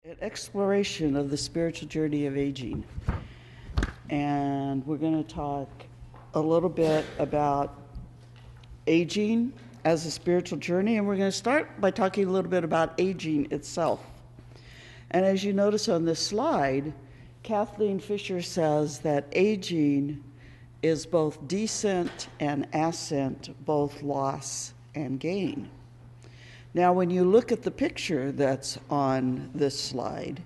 An exploration of the spiritual journey of aging. And we're going to talk a little bit about aging as a spiritual journey. And we're going to start by talking a little bit about aging itself. And as you notice on this slide, Kathleen Fisher says that aging is both descent and ascent, both loss and gain. Now, when you look at the picture that's on this slide,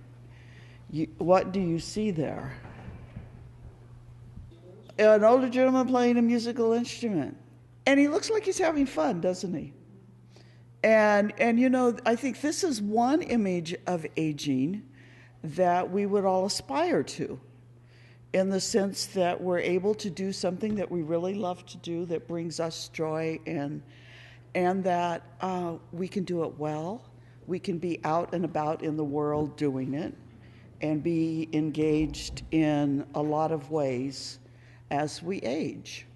what do you see there? An older gentleman playing a musical instrument. And he looks like he's having fun, doesn't he? And you know, I think this is one image of aging that we would all aspire to, in the sense that we're able to do something that we really love to do, that brings us joy, and that we can do it well. We can be out and about in the world doing it and be engaged in a lot of ways as we age.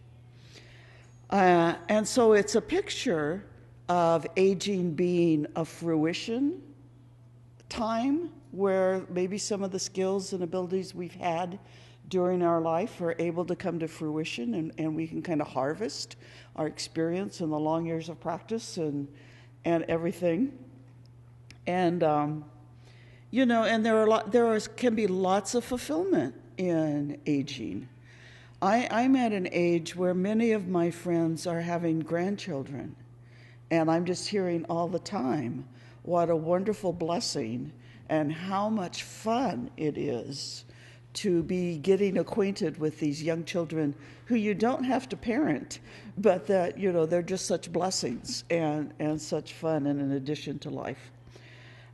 And so it's a picture of aging being a fruition time where maybe some of the skills and abilities we've had during our life are able to come to fruition, and we can kind of harvest our experience and the long years of practice and everything. And you know, and can be lots of fulfillment in aging. I'm at an age where many of my friends are having grandchildren, and I'm just hearing all the time what a wonderful blessing and how much fun it is to be getting acquainted with these young children who you don't have to parent, but that, you know, they're just such blessings and such fun and an addition to life.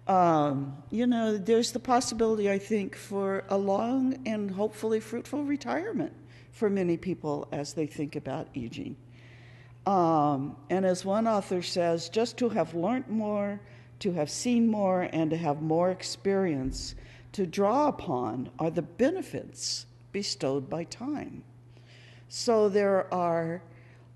You know, there's the possibility, I think, for a long and hopefully fruitful retirement for many people as they think about aging. And as one author says, just to have learned more, to have seen more, and to have more experience to draw upon are the benefits bestowed by time. So there are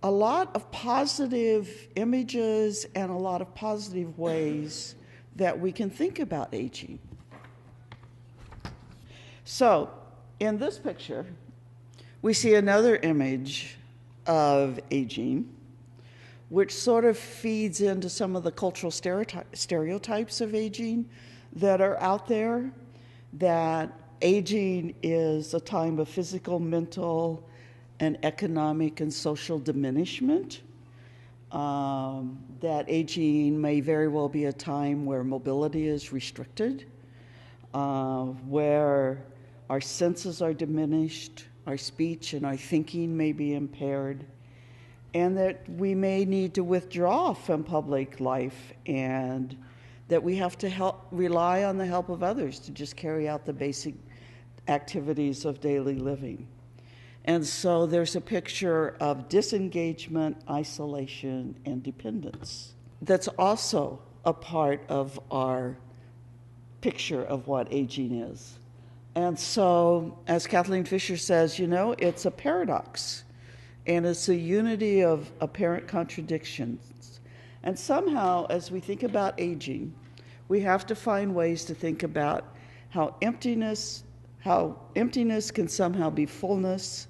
a lot of positive images and a lot of positive ways that we can think about aging. So in this picture, we see another image of aging, which sort of feeds into some of the cultural stereotypes of aging that are out there, that aging is a time of physical, mental, and economic and social diminishment, that aging may very well be a time where mobility is restricted, where our senses are diminished, our speech and our thinking may be impaired, and that we may need to withdraw from public life, and that we have to rely on the help of others to just carry out the basic activities of daily living. And so there's a picture of disengagement, isolation, and dependence that's also a part of our picture of what aging is. And so, as Kathleen Fisher says, you know, it's a paradox, and it's a unity of apparent contradictions. And somehow, as we think about aging, we have to find ways to think about how emptiness can somehow be fullness,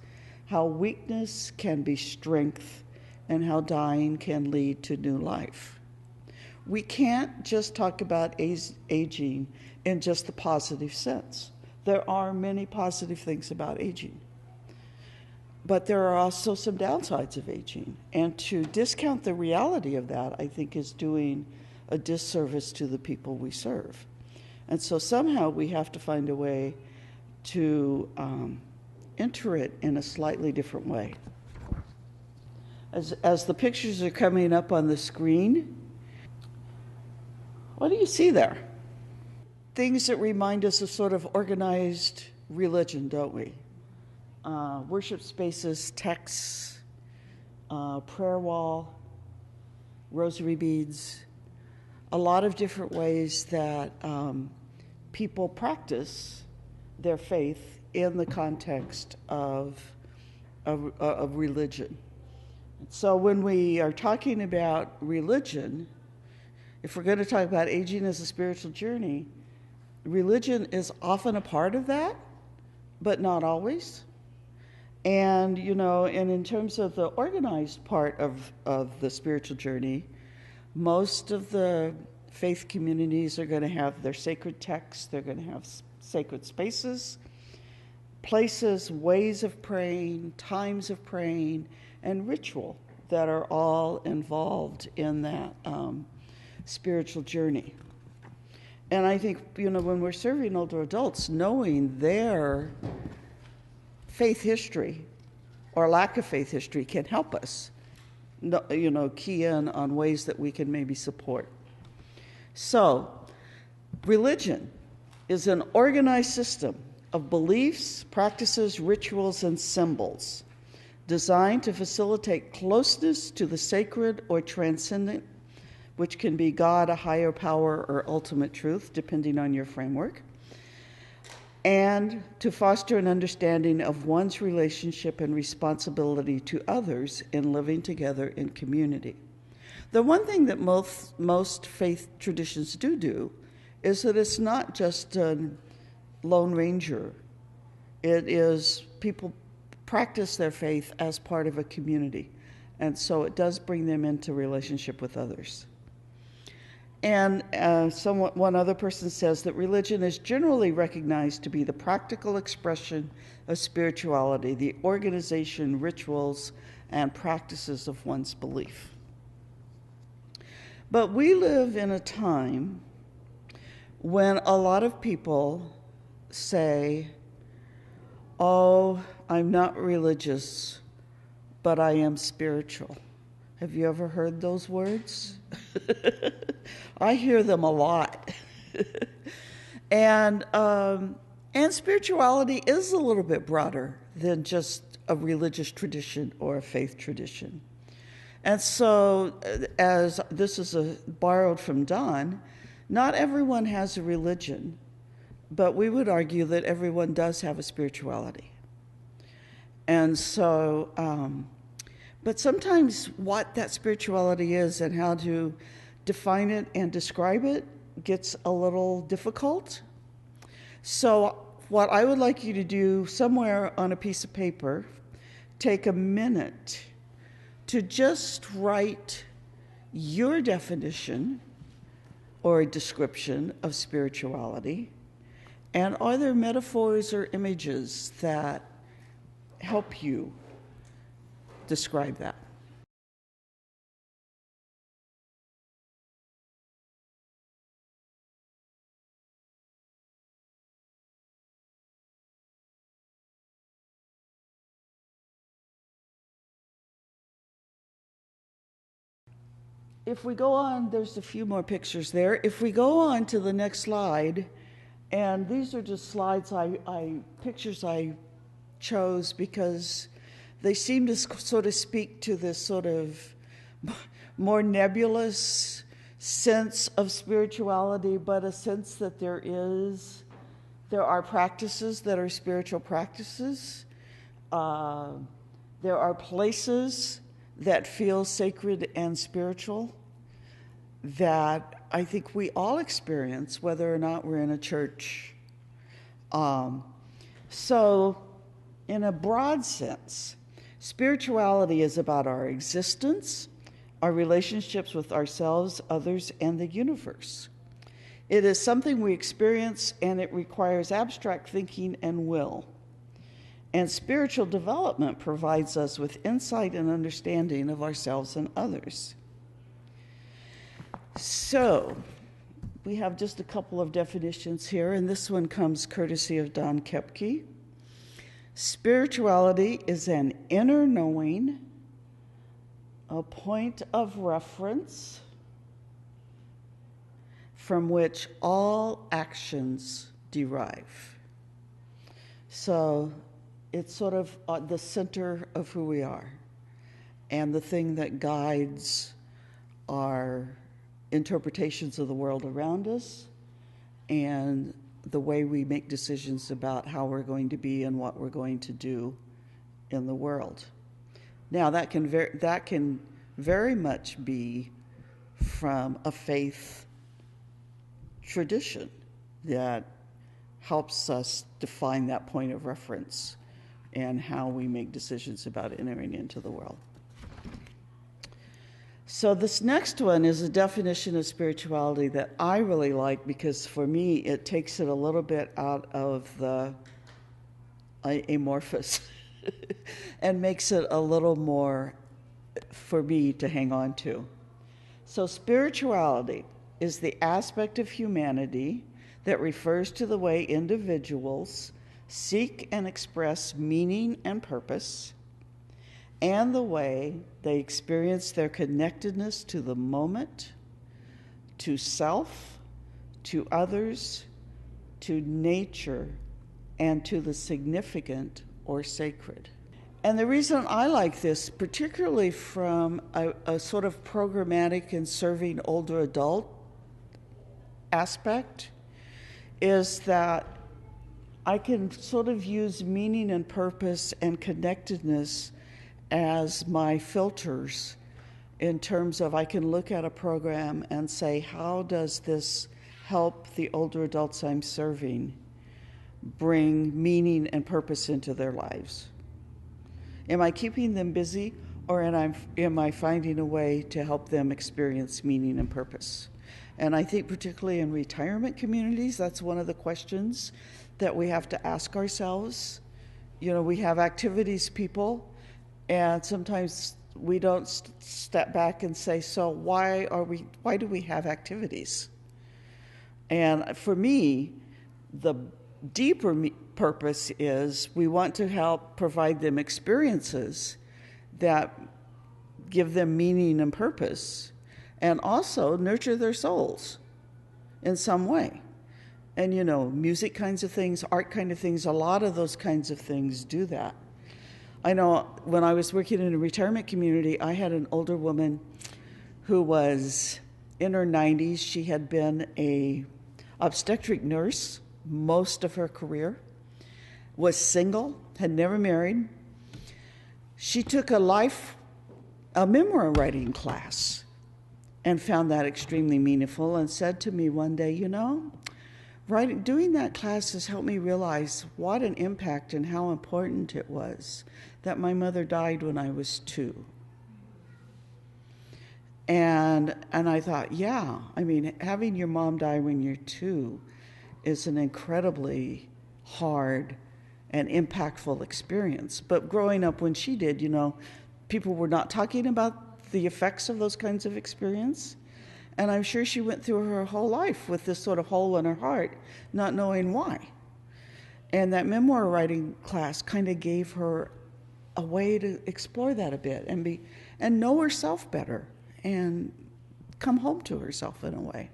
how weakness can be strength, and how dying can lead to new life. We can't just talk about aging in just the positive sense. There are many positive things about aging, but there are also some downsides of aging. And to discount the reality of that, I think, is doing a disservice to the people we serve. And so somehow we have to find a way to enter it in a slightly different way. As the pictures are coming up on the screen, what do you see there? Things that remind us of sort of organized religion, don't we? Worship spaces, texts, prayer wall, rosary beads, a lot of different ways that people practice their faith in the context of religion. So when we are talking about religion, if we're going to talk about aging as a spiritual journey, Religion is often a part of that, but not always. And, and in terms of the organized part of the spiritual journey, most of the faith communities are going to have their sacred texts, they're going to have sacred spaces, places, ways of praying, times of praying, and ritual that are all involved in that spiritual journey. And I think, when we're serving older adults, knowing their faith history or lack of faith history can help us, key in on ways that we can maybe support. So, religion is an organized system of beliefs, practices, rituals, and symbols designed to facilitate closeness to the sacred or transcendent, which can be God, a higher power, or ultimate truth, depending on your framework, and to foster an understanding of one's relationship and responsibility to others in living together in community. The one thing that most faith traditions do is that it's not just a Lone Ranger. It is people practice their faith as part of a community, and so it does bring them into relationship with others. And one other person says that religion is generally recognized to be the practical expression of spirituality, the organization, rituals, and practices of one's belief. But we live in a time when a lot of people say, "Oh, I'm not religious, but I am spiritual." Have you ever heard those words? I hear them a lot. And spirituality is a little bit broader than just a religious tradition or a faith tradition. And so, as this is borrowed from Don, not everyone has a religion, but we would argue that everyone does have a spirituality. And so, but sometimes what that spirituality is and how to define it and describe it gets a little difficult. So what I would like you to do somewhere on a piece of paper, take a minute to just write your definition or description of spirituality, and are there metaphors or images that help you describe that? If we go on, there's a few more pictures there. If we go on to the next slide, and these are just slides, pictures I chose because they seem to sort of speak to this sort of more nebulous sense of spirituality, but a sense that there are practices that are spiritual practices. There are places that feel sacred and spiritual that I think we all experience, whether or not we're in a church. So, in a broad sense, spirituality is about our existence, our relationships with ourselves, others, and the universe. It is something we experience, and it requires abstract thinking and will. And spiritual development provides us with insight and understanding of ourselves and others. So, we have just a couple of definitions here, and this one comes courtesy of Don Koepke. Spirituality is an inner knowing, a point of reference from which all actions derive. So, it's sort of the center of who we are and the thing that guides our interpretations of the world around us and the way we make decisions about how we're going to be and what we're going to do in the world. Now, that can very much be from a faith tradition. that helps us define that point of reference and how we make decisions about entering into the world. So this next one is a definition of spirituality that I really like, because for me it takes it a little bit out of the amorphous and makes it a little more for me to hang on to. So spirituality is the aspect of humanity that refers to the way individuals seek and express meaning and purpose, and the way they experience their connectedness to the moment, to self, to others, to nature, and to the significant or sacred. And the reason I like this, particularly from a sort of programmatic and serving older adult aspect, is that I can sort of use meaning and purpose and connectedness as my filters, in terms of I can look at a program and say, how does this help the older adults I'm serving bring meaning and purpose into their lives? Am I keeping them busy, or am I finding a way to help them experience meaning and purpose? And I think particularly in retirement communities, that's one of the questions that we have to ask ourselves. You know, we have activities people, and sometimes we don't step back and say, so why do we have activities? And for me, the deeper purpose is we want to help provide them experiences that give them meaning and purpose, and also nurture their souls in some way. And you know, music kinds of things, art kind of things, a lot of those kinds of things do that. I know when I was working in a retirement community, I had an older woman who was in her 90s. She had been a obstetric nurse most of her career, was single, had never married. She took a memoir writing class and found that extremely meaningful, and said to me one day, you know, doing that class has helped me realize what an impact and how important it was that my mother died when I was 2. And I thought, yeah, I mean, having your mom die when you're 2 is an incredibly hard and impactful experience. But growing up when she did, you know, people were not talking about the effects of those kinds of experience. And I'm sure she went through her whole life with this sort of hole in her heart, not knowing why. And that memoir writing class kind of gave her a way to explore that a bit and know herself better and come home to herself in a way.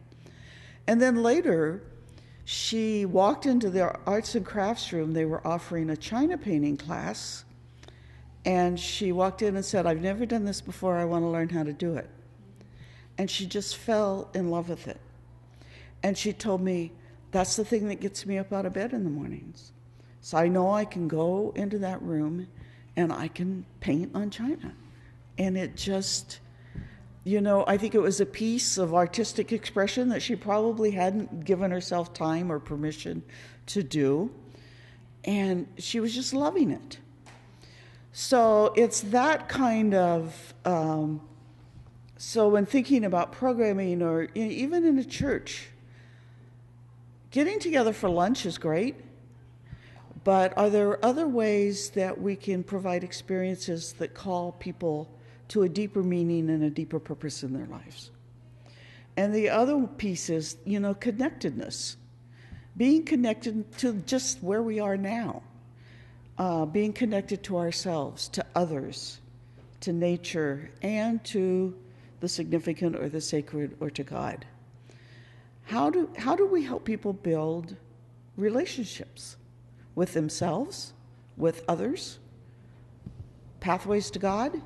And then later, she walked into the arts and crafts room. They were offering a China painting class. And she walked in and said, I've never done this before. I want to learn how to do it. And she just fell in love with it. And she told me, that's the thing that gets me up out of bed in the mornings. So I know I can go into that room and I can paint on China. And it just, you know, I think it was a piece of artistic expression that she probably hadn't given herself time or permission to do. And she was just loving it. So it's that kind of, so when thinking about programming, or even in a church, getting together for lunch is great, but are there other ways that we can provide experiences that call people to a deeper meaning and a deeper purpose in their lives? And the other piece is, you know, connectedness. Being connected to just where we are now. Being connected to ourselves, to others, to nature, and to the significant or the sacred, or to God. How do we help people build relationships with themselves, with others, pathways to God?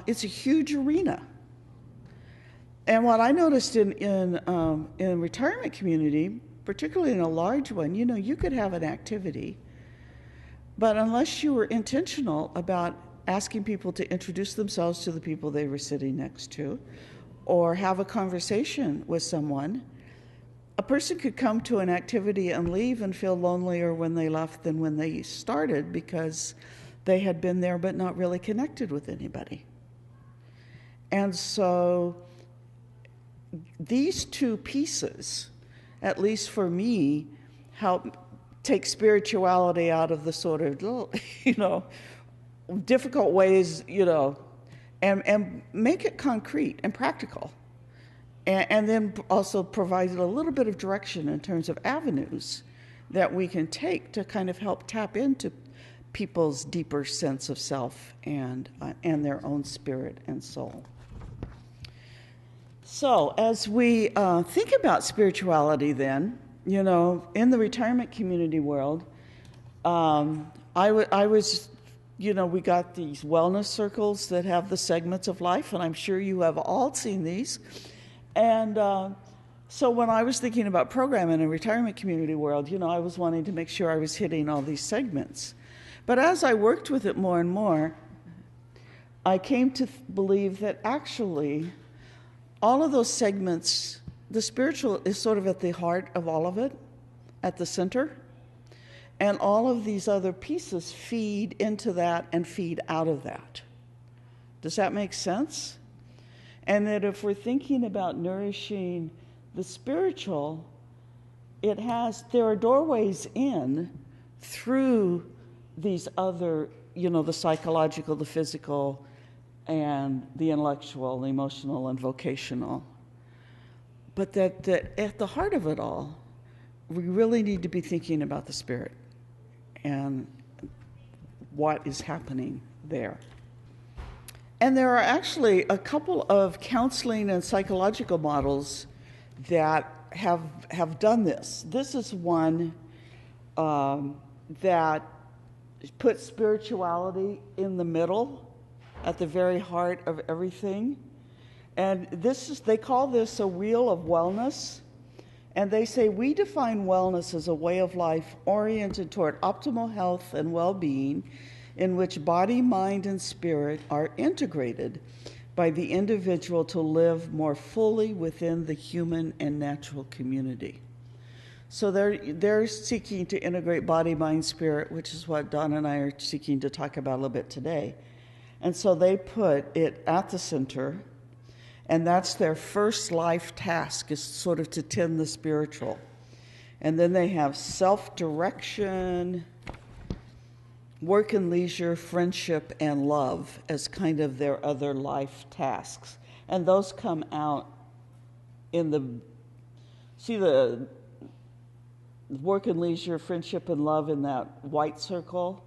It's a huge arena. And what I noticed in retirement community, particularly in a large one, you know, you could have an activity, but unless you were intentional about asking people to introduce themselves to the people they were sitting next to, or have a conversation with someone, a person could come to an activity and leave and feel lonelier when they left than when they started, because they had been there but not really connected with anybody. And so these two pieces, at least for me, help take spirituality out of the sort of, difficult ways, and make it concrete and practical. And then also provide a little bit of direction in terms of avenues that we can take to kind of help tap into people's deeper sense of self and their own spirit and soul. So as we think about spirituality then, in the retirement community world, I was, we got these wellness circles that have the segments of life, and I'm sure you have all seen these. And so when I was thinking about programming in a retirement community world, I was wanting to make sure I was hitting all these segments. But as I worked with it more and more, I came to believe that actually all of those segments, the spiritual is sort of at the heart of all of it, at the center. And all of these other pieces feed into that and feed out of that. Does that make sense? And that if we're thinking about nourishing the spiritual, there are doorways in through these other, the psychological, the physical, and the intellectual, the emotional, and vocational. But that at the heart of it all, we really need to be thinking about the spirit and what is happening there. And there are actually a couple of counseling and psychological models that have done this. This is one that puts spirituality in the middle, at the very heart of everything. And they call this a wheel of wellness. And they say, we define wellness as a way of life oriented toward optimal health and well-being, in which body, mind, and spirit are integrated by the individual to live more fully within the human and natural community. So they're seeking to integrate body, mind, spirit, which is what Don and I are seeking to talk about a little bit today. And so they put it at the center, and that's their first life task, is sort of to tend the spiritual. And then they have self-direction, work and leisure, friendship, and love as kind of their other life tasks. And those come out in the work and leisure, friendship, and love in that white circle.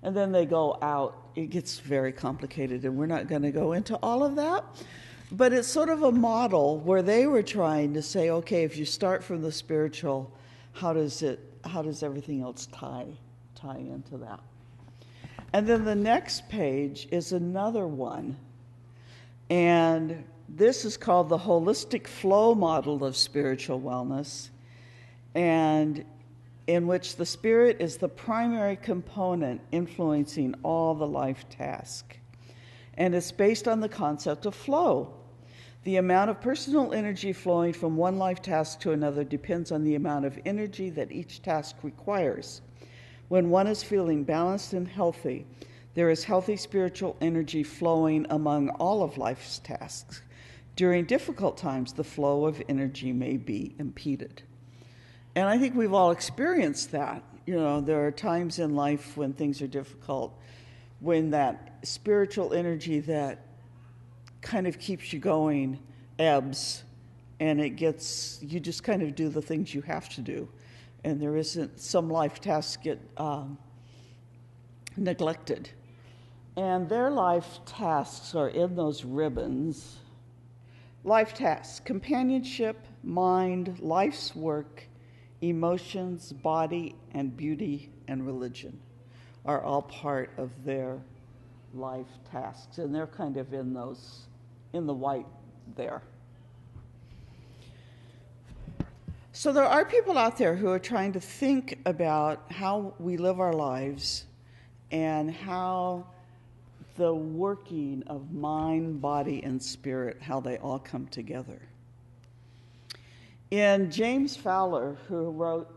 And then they go out. It gets very complicated, and we're not going to go into all of that. But it's sort of a model where they were trying to say, okay, if you start from the spiritual, how does everything else tie into that? And then the next page is another one. And this is called the holistic flow model of spiritual wellness, and in which the spirit is the primary component influencing all the life tasks. And it's based on the concept of flow. The amount of personal energy flowing from one life task to another depends on the amount of energy that each task requires. When one is feeling balanced and healthy, there is healthy spiritual energy flowing among all of life's tasks. During difficult times, the flow of energy may be impeded. And I think we've all experienced that. There are times in life when things are difficult, when that spiritual energy that kind of keeps you going ebbs, and you just kind of do the things you have to do. And there isn't, some life tasks get neglected. And their life tasks are in those ribbons. Life tasks: companionship, mind, life's work, emotions, body, and beauty, and religion are all part of their life tasks. And they're kind of in the white there. So there are people out there who are trying to think about how we live our lives and how the working of mind, body, and spirit, how they all come together. In James Fowler, who wrote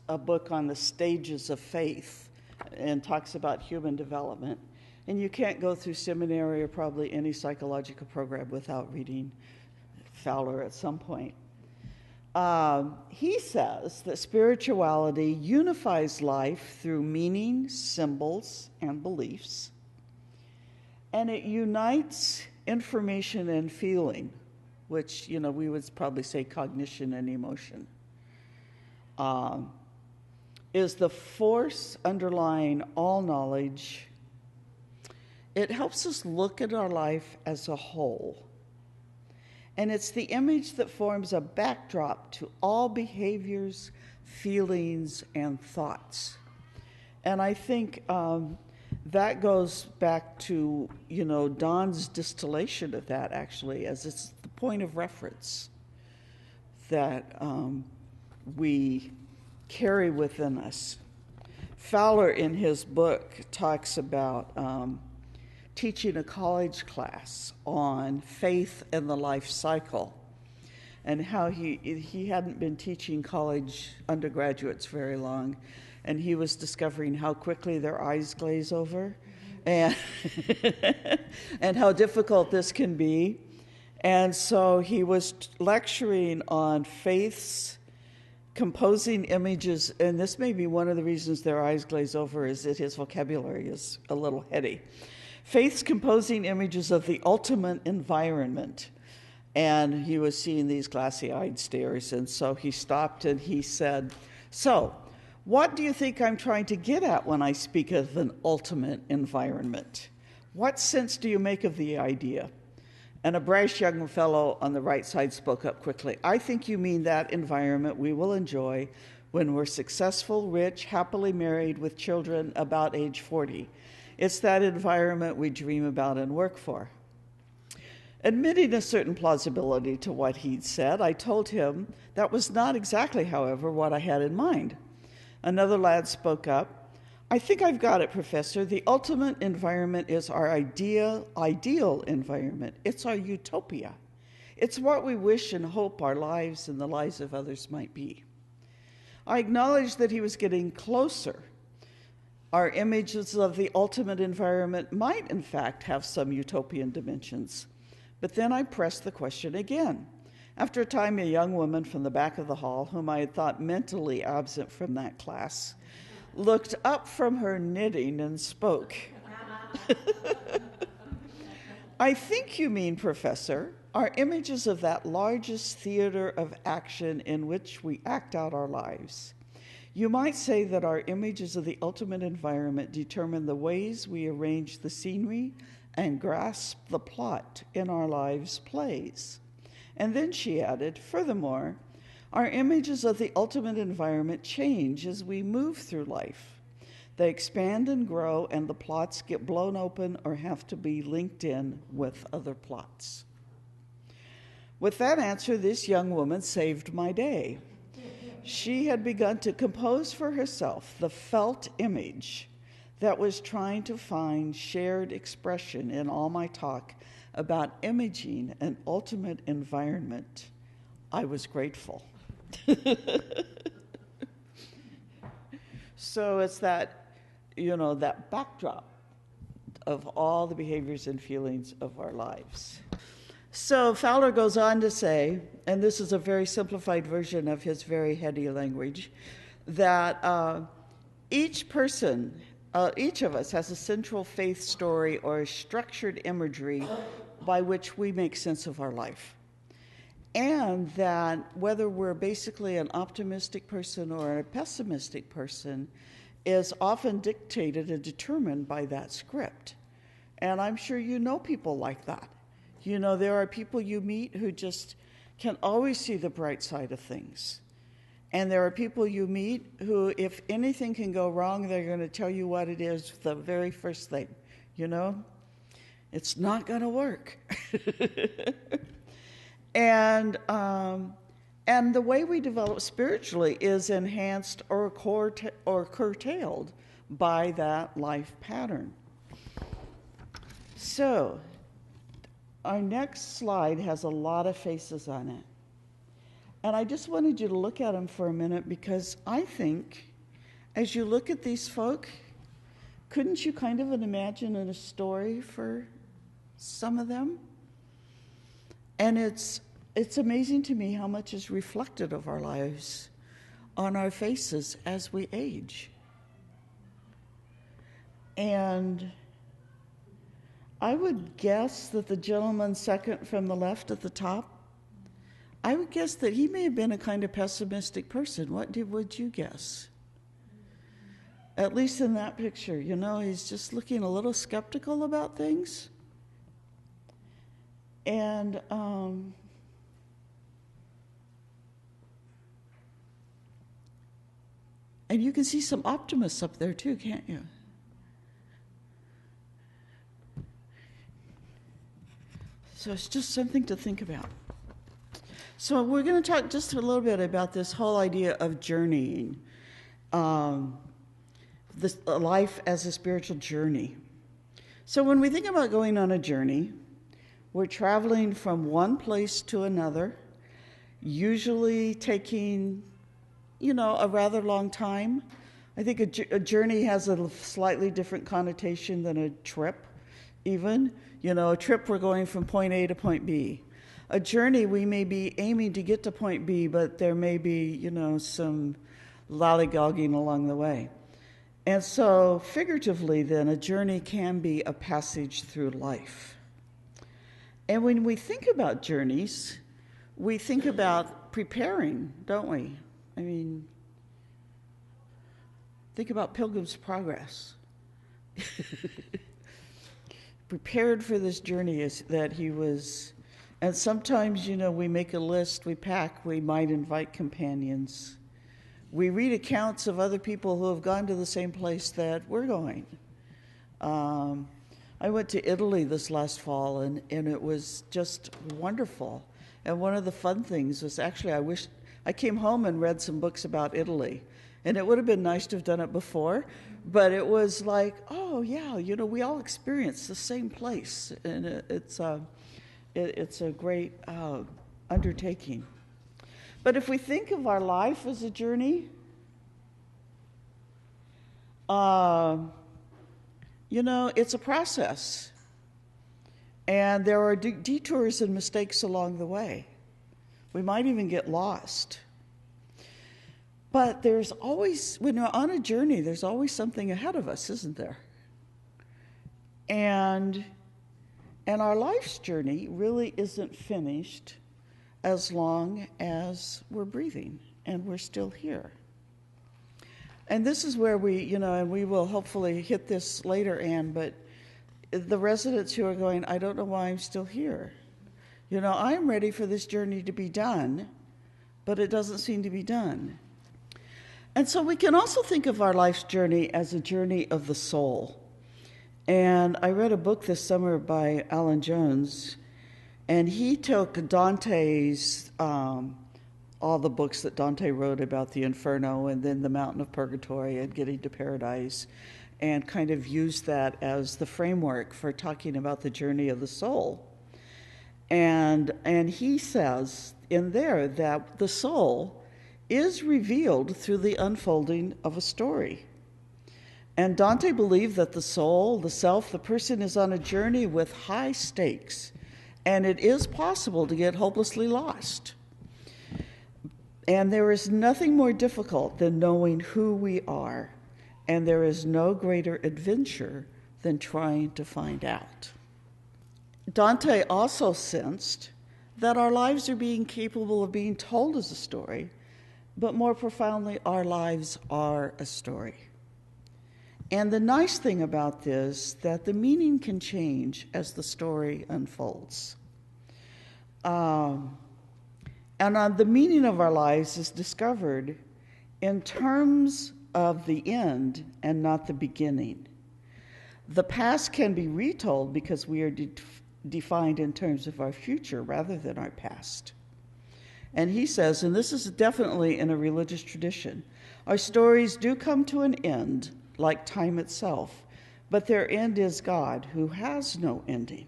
a book on the stages of faith and talks about human development, and you can't go through seminary or probably any psychological program without reading Fowler at some point. He says that spirituality unifies life through meaning, symbols, and beliefs, and it unites information and feeling, which, we would probably say cognition and emotion, is the force underlying all knowledge. It helps us look at our life as a whole. And it's the image that forms a backdrop to all behaviors, feelings, and thoughts. And I think that goes back to, Don's distillation of that, actually, as it's the point of reference that we carry within us. Fowler, in his book, talks about teaching a college class on faith and the life cycle, and how he hadn't been teaching college undergraduates very long, and he was discovering how quickly their eyes glaze over, and and how difficult this can be. And so he was lecturing on faith's composing images, and this may be one of the reasons their eyes glaze over, is that his vocabulary is a little heady. Faith's composing images of the ultimate environment. And he was seeing these glassy-eyed stares, and so he stopped and he said, "So, what do you think I'm trying to get at when I speak of an ultimate environment? What sense do you make of the idea?" And a brash young fellow on the right side spoke up quickly. "I think you mean that environment we will enjoy when we're successful, rich, happily married with children about age 40. It's that environment we dream about and work for." Admitting a certain plausibility to what he'd said, I told him that was not exactly, however, what I had in mind. Another lad spoke up. "I think I've got it, Professor. The ultimate environment is our ideal environment. It's our utopia. It's what we wish and hope our lives and the lives of others might be." I acknowledged that he was getting closer. Our images of the ultimate environment might, in fact, have some utopian dimensions. But then I pressed the question again. After a time, a young woman from the back of the hall, whom I had thought mentally absent from that class, looked up from her knitting and spoke. "I think you mean, Professor, our images of that largest theater of action in which we act out our lives. You might say that our images of the ultimate environment determine the ways we arrange the scenery and grasp the plot in our lives' plays." And then she added, "Furthermore, our images of the ultimate environment change as we move through life. They expand and grow, and the plots get blown open or have to be linked in with other plots." With that answer, this young woman saved my day. She had begun to compose for herself the felt image that was trying to find shared expression in all my talk about imaging an ultimate environment. I was grateful. So it's that, that backdrop of all the behaviors and feelings of our lives. So Fowler goes on to say, and this is a very simplified version of his very heady language, that each of us has a central faith story or a structured imagery by which we make sense of our life. And that whether we're basically an optimistic person or a pessimistic person is often dictated and determined by that script. And I'm sure you know people like that. There are people you meet who just can always see the bright side of things. And there are people you meet who, if anything can go wrong, they're going to tell you what it is the very first thing. It's not going to work. And the way we develop spiritually is enhanced or curtailed by that life pattern. So, our next slide has a lot of faces on it. And I just wanted you to look at them for a minute, because I think as you look at these folk, couldn't you kind of imagine a story for some of them? And it's amazing to me how much is reflected of our lives on our faces as we age. And I would guess that the gentleman second from the left at the top, I would guess that he may have been a kind of pessimistic person. Would you guess? At least in that picture, he's just looking a little skeptical about things. And you can see some optimists up there too, can't you? So it's just something to think about. So we're going to talk just a little bit about this whole idea of journeying, life as a spiritual journey. So when we think about going on a journey, we're traveling from one place to another, usually taking, a rather long time. I think a journey has a slightly different connotation than a trip, even. A trip, we're going from point A to point B. A journey, we may be aiming to get to point B, but there may be, some lollygagging along the way. And so, figuratively, then, a journey can be a passage through life. And when we think about journeys, we think about preparing, don't we? I mean, think about Pilgrim's Progress. Prepared for this journey is that he was, and sometimes, we make a list, we pack, we might invite companions. We read accounts of other people who have gone to the same place that we're going. I went to Italy this last fall, and it was just wonderful. And one of the fun things was actually, I came home and read some books about Italy. And it would have been nice to have done it before, but it was like, oh yeah, we all experience the same place, and it's a great undertaking. But if we think of our life as a journey, it's a process, and there are detours and mistakes along the way. We might even get lost. But there's always, when we're on a journey, there's always something ahead of us, isn't there? And our life's journey really isn't finished as long as we're breathing and we're still here. And this is where we, and we will hopefully hit this later, Anne, but the residents who are going, I don't know why I'm still here. I'm ready for this journey to be done, but it doesn't seem to be done. And so we can also think of our life's journey as a journey of the soul. And I read a book this summer by Alan Jones, and he took Dante's, all the books that Dante wrote about the Inferno and then the Mountain of Purgatory and getting to paradise, and kind of used that as the framework for talking about the journey of the soul. And he says in there that the soul is revealed through the unfolding of a story. And Dante believed that the soul, the self, the person is on a journey with high stakes, and it is possible to get hopelessly lost. And there is nothing more difficult than knowing who we are, and there is no greater adventure than trying to find out. Dante also sensed that our lives are being capable of being told as a story, but more profoundly, our lives are a story. And the nice thing about this, that the meaning can change as the story unfolds. And the meaning of our lives is discovered in terms of the end and not the beginning. The past can be retold because we are defined in terms of our future rather than our past. And he says, and this is definitely in a religious tradition, our stories do come to an end like time itself, but their end is God, who has no ending.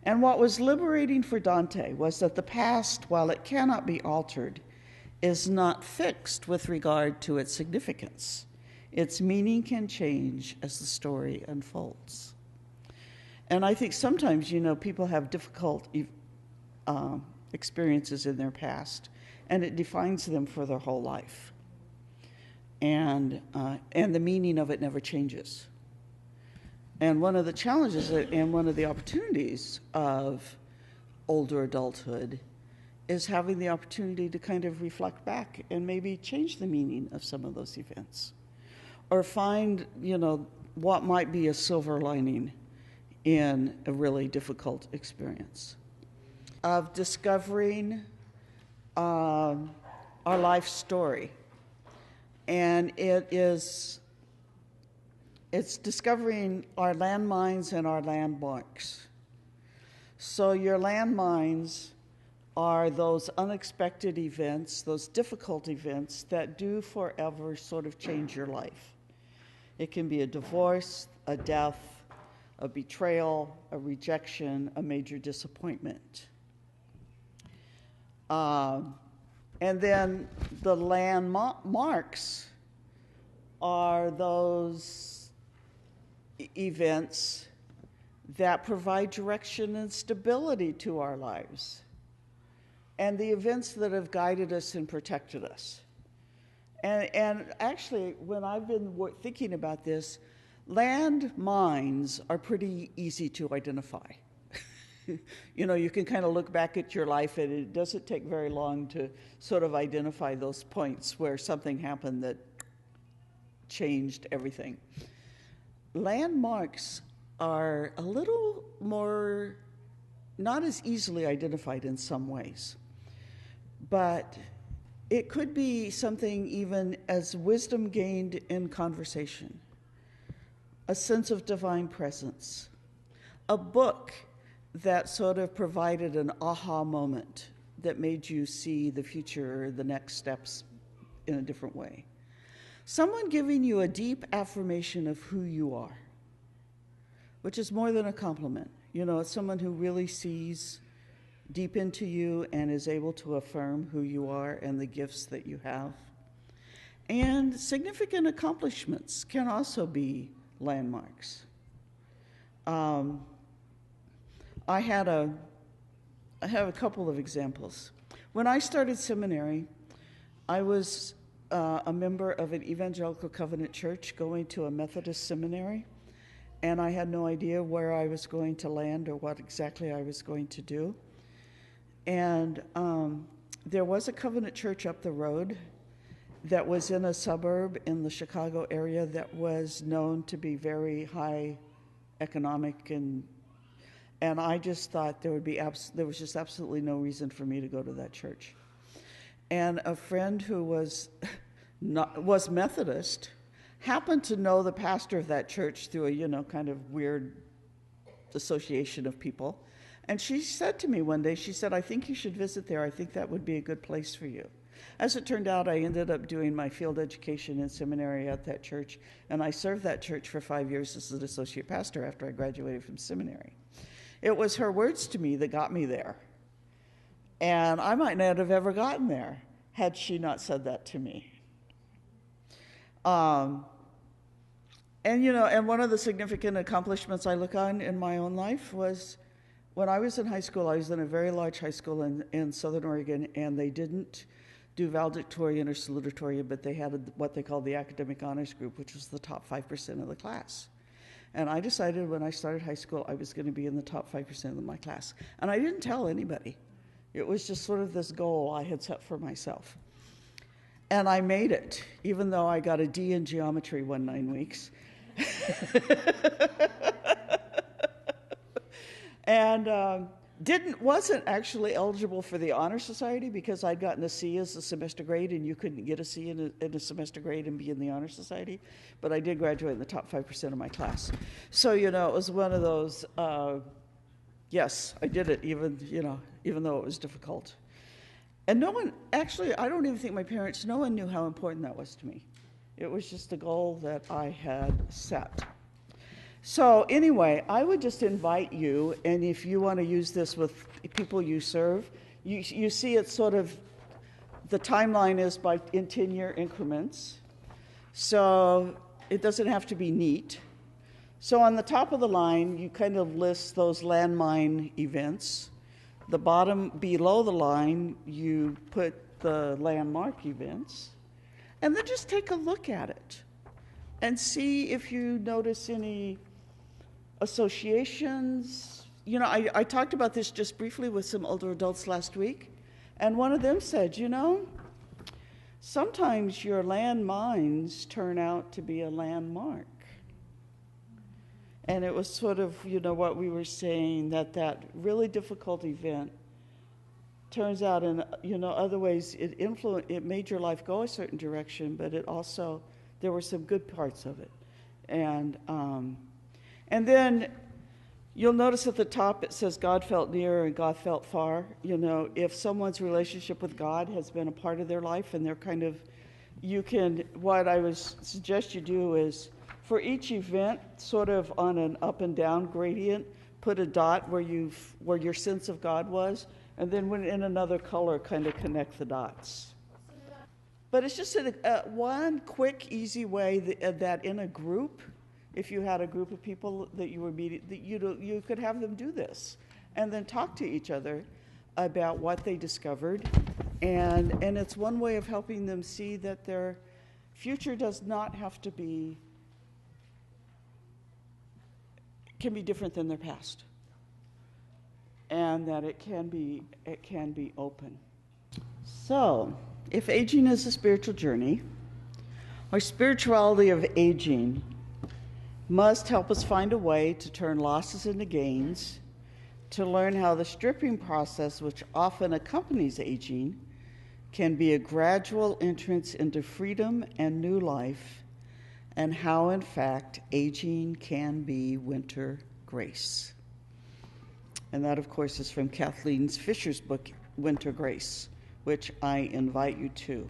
And what was liberating for Dante was that the past, while it cannot be altered, is not fixed with regard to its significance. Its meaning can change as the story unfolds. And I think sometimes, people have difficult experiences in their past, and it defines them for their whole life. And the meaning of it never changes. And one of the challenges and one of the opportunities of older adulthood is having the opportunity to kind of reflect back and maybe change the meaning of some of those events, or find, what might be a silver lining in a really difficult experience. Of discovering our life story. And it's discovering our landmines and our landmarks. So your landmines are those unexpected events, those difficult events that do forever sort of change your life. It can be a divorce, a death, a betrayal, a rejection, a major disappointment. And then the landmarks are those events that provide direction and stability to our lives, and the events that have guided us and protected us. And actually, when I've been thinking about this, landmines are pretty easy to identify. You can kind of look back at your life, and it doesn't take very long to sort of identify those points where something happened that changed everything. Landmarks are a little more, not as easily identified in some ways, but it could be something even as wisdom gained in conversation, a sense of divine presence, a book that sort of provided an aha moment that made you see the future, the next steps in a different way. Someone giving you a deep affirmation of who you are, which is more than a compliment. It's someone who really sees deep into you and is able to affirm who you are and the gifts that you have. And significant accomplishments can also be landmarks. I have a couple of examples. When I started seminary, I was a member of an evangelical covenant church going to a Methodist seminary, and I had no idea where I was going to land or what exactly I was going to do. And there was a covenant church up the road that was in a suburb in the Chicago area that was known to be very high economic, and I just thought there was just absolutely no reason for me to go to that church. And a friend who was Methodist happened to know the pastor of that church through a kind of weird association of people. And she said to me one day, she said, "I think you should visit there. I think that would be a good place for you." As it turned out, I ended up doing my field education in seminary at that church, and I served that church for 5 years as an associate pastor after I graduated from seminary. It was her words to me that got me there. And I might not have ever gotten there had she not said that to me. And one of the significant accomplishments I look on in my own life was when I was in high school. I was in a very large high school in Southern Oregon, and they didn't do valedictorian or salutatorian, but they had what they called the academic honors group, which was the top 5% of the class. And I decided when I started high school I was going to be in the top 5% of my class. And I didn't tell anybody. It was just sort of this goal I had set for myself. And I made it, even though I got a D in geometry 9 weeks. And wasn't actually eligible for the Honor Society because I'd gotten a C as a semester grade, and you couldn't get a C in a semester grade and be in the Honor Society. But I did graduate in the top 5% of my class. So, it was one of those, yes, I did it even though it was difficult. And no one, actually, I don't even think my parents, no one knew how important that was to me. It was just a goal that I had set. So anyway, I would just invite you, and if you want to use this with people you serve, you see it's sort of, the timeline is in 10-year increments. So it doesn't have to be neat. So on the top of the line, you kind of list those landmine events. The bottom below the line, you put the landmark events. And then just take a look at it and see if you notice any associations. You know, I talked about this just briefly with some older adults last week, and one of them said, you know, sometimes your landmines turn out to be a landmark. And it was sort of, you know, what we were saying, that really difficult event turns out in, you know, other ways it made your life go a certain direction, but it also, there were some good parts of it. And then you'll notice at the top it says God felt near and God felt far. You know, if someone's relationship with God has been a part of their life and they're kind of, what I would suggest you do is, for each event, sort of on an up and down gradient, put a dot where your sense of God was, and then when in another color, kind of connect the dots. But it's just one quick, easy way that in a group, if you had a group of people that you were meeting, that you could have them do this, and then talk to each other about what they discovered, and it's one way of helping them see that their future does not have to be, can be different than their past, and that it can be open. So, if aging is a spiritual journey, our spirituality of aging must help us find a way to turn losses into gains, to learn how the stripping process, which often accompanies aging, can be a gradual entrance into freedom and new life, and how, in fact, aging can be winter grace. And that, of course, is from Kathleen Fisher's book, Winter Grace, which I invite you to.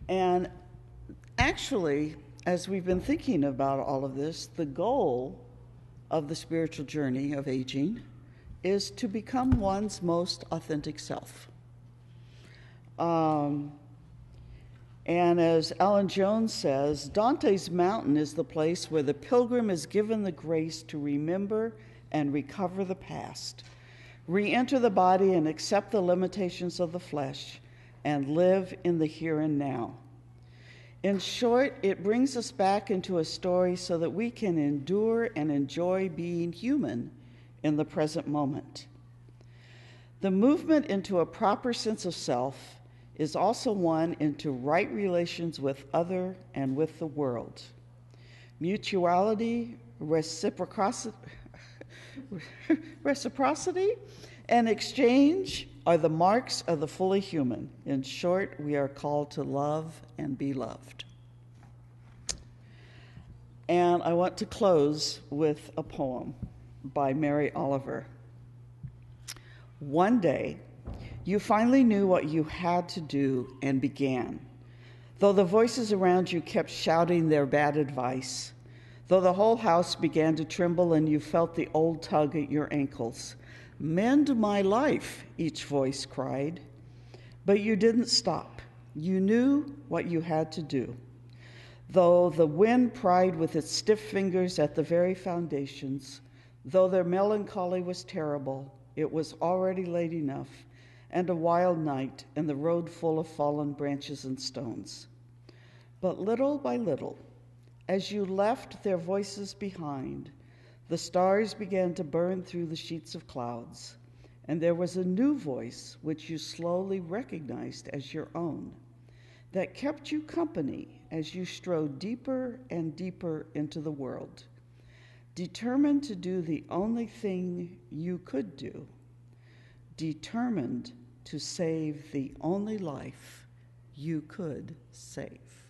And actually, as we've been thinking about all of this, the goal of the spiritual journey of aging is to become one's most authentic self. And as Alan Jones says, Dante's mountain is the place where the pilgrim is given the grace to remember and recover the past, re-enter the body and accept the limitations of the flesh, and live in the here and now. In short, it brings us back into a story so that we can endure and enjoy being human in the present moment. The movement into a proper sense of self is also one into right relations with other and with the world. Mutuality, reciprocity, and exchange are the marks of the fully human. In short, we are called to love and be loved. And I want to close with a poem by Mary Oliver. One day, you finally knew what you had to do and began. Though the voices around you kept shouting their bad advice, though the whole house began to tremble and you felt the old tug at your ankles. Mend my life, each voice cried. But you didn't stop. You knew what you had to do. Though the wind pried with its stiff fingers at the very foundations, though their melancholy was terrible, it was already late enough, and a wild night, and the road full of fallen branches and stones. But little by little, as you left their voices behind, the stars began to burn through the sheets of clouds, and there was a new voice which you slowly recognized as your own, that kept you company as you strode deeper and deeper into the world, determined to do the only thing you could do, determined to save the only life you could save.